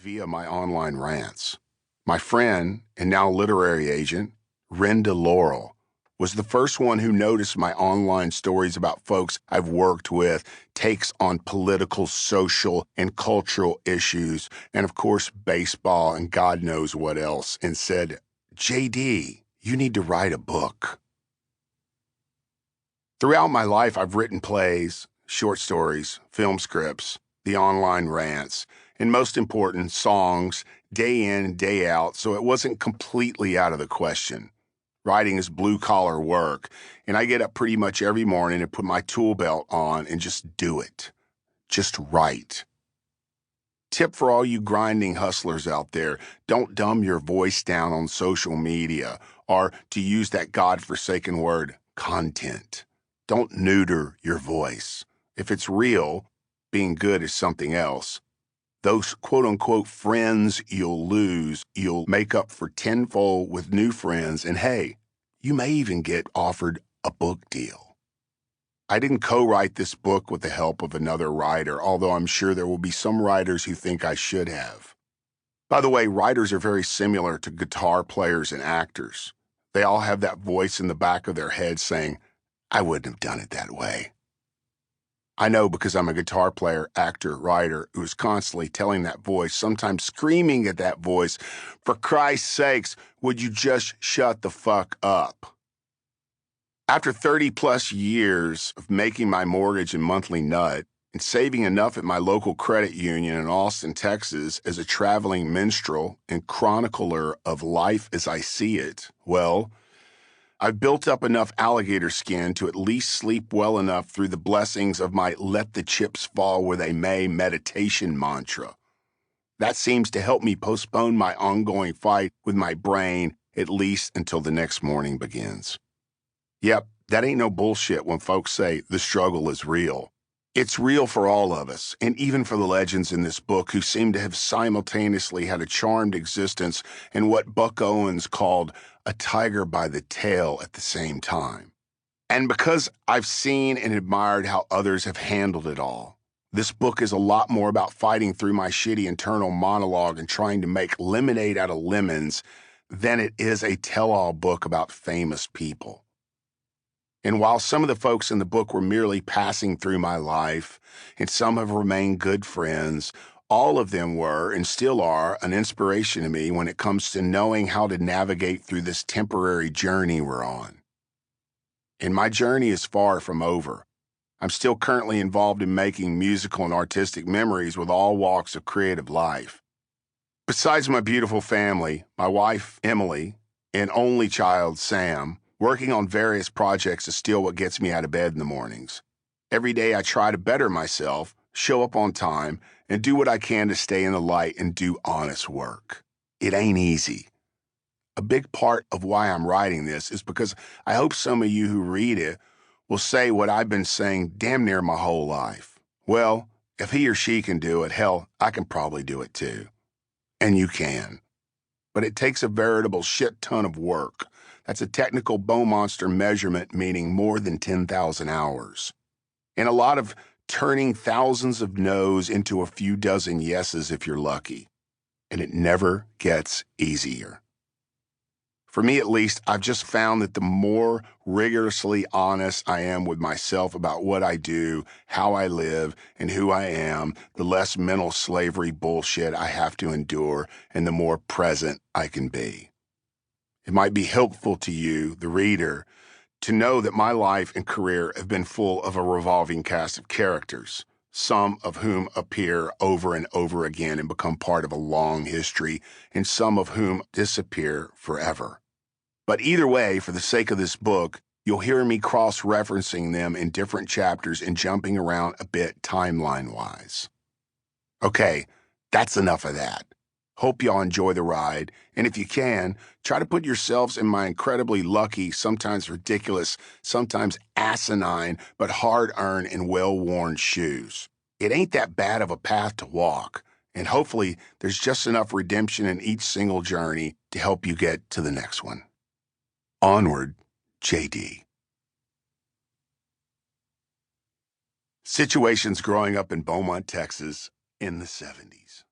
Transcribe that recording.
via my online rants. My friend, and now literary agent, Renda Laurel, was the first one who noticed my online stories about folks I've worked with, takes on political, social, and cultural issues, and of course baseball and God knows what else, and said, JD, you need to write a book. Throughout my life, I've written plays, short stories, film scripts, the online rants, and most important, songs, day in, day out, so it wasn't completely out of the question. Writing is blue-collar work, and I get up pretty much every morning and put my tool belt on and just do it. Just write. Tip for all you grinding hustlers out there, don't dumb your voice down on social media, or to use that godforsaken word, content. Don't neuter your voice. If it's real, being good is something else. Those quote-unquote friends you'll lose, you'll make up for tenfold with new friends, and hey, you may even get offered a book deal. I didn't co-write this book with the help of another writer, although I'm sure there will be some writers who think I should have. By the way, writers are very similar to guitar players and actors. They all have that voice in the back of their head saying, I wouldn't have done it that way. I know because I'm a guitar player, actor, writer who is constantly telling that voice, sometimes screaming at that voice, for Christ's sakes, would you just shut the fuck up? After 30-plus years of making my mortgage and monthly nut and saving enough at my local credit union in Austin, Texas as a traveling minstrel and chronicler of life as I see it, well, I've built up enough alligator skin to at least sleep well enough through the blessings of my let the chips fall where they may meditation mantra. That seems to help me postpone my ongoing fight with my brain at least until the next morning begins. Yep, that ain't no bullshit when folks say the struggle is real. It's real for all of us, and even for the legends in this book who seem to have simultaneously had a charmed existence and what Buck Owens called a tiger by the tail at the same time. And because I've seen and admired how others have handled it all, this book is a lot more about fighting through my shitty internal monologue and trying to make lemonade out of lemons than it is a tell-all book about famous people. And while some of the folks in the book were merely passing through my life, and some have remained good friends, all of them were, and still are, an inspiration to me when it comes to knowing how to navigate through this temporary journey we're on. And my journey is far from over. I'm still currently involved in making musical and artistic memories with all walks of creative life. Besides my beautiful family, my wife, Emily, and only child, Sam, working on various projects is still what gets me out of bed in the mornings. Every day I try to better myself, show up on time, and do what I can to stay in the light and do honest work. It ain't easy. A big part of why I'm writing this is because I hope some of you who read it will say what I've been saying damn near my whole life. Well, if he or she can do it, hell, I can probably do it too. And you can. But it takes a veritable shit ton of work. That's a technical Beaumonster measurement, meaning more than 10,000 hours. And a lot of turning thousands of no's into a few dozen yeses if you're lucky. And it never gets easier. For me, at least, I've just found that the more rigorously honest I am with myself about what I do, how I live, and who I am, the less mental slavery bullshit I have to endure, and the more present I can be. It might be helpful to you, the reader, to know that my life and career have been full of a revolving cast of characters, some of whom appear over and over again and become part of a long history, and some of whom disappear forever. But either way, for the sake of this book, you'll hear me cross-referencing them in different chapters and jumping around a bit timeline-wise. Okay, that's enough of that. Hope y'all enjoy the ride, and if you can, try to put yourselves in my incredibly lucky, sometimes ridiculous, sometimes asinine, but hard-earned and well-worn shoes. It ain't that bad of a path to walk, and hopefully there's just enough redemption in each single journey to help you get to the next one. Onward, JD. Situations growing up in Beaumont, Texas in the 70s.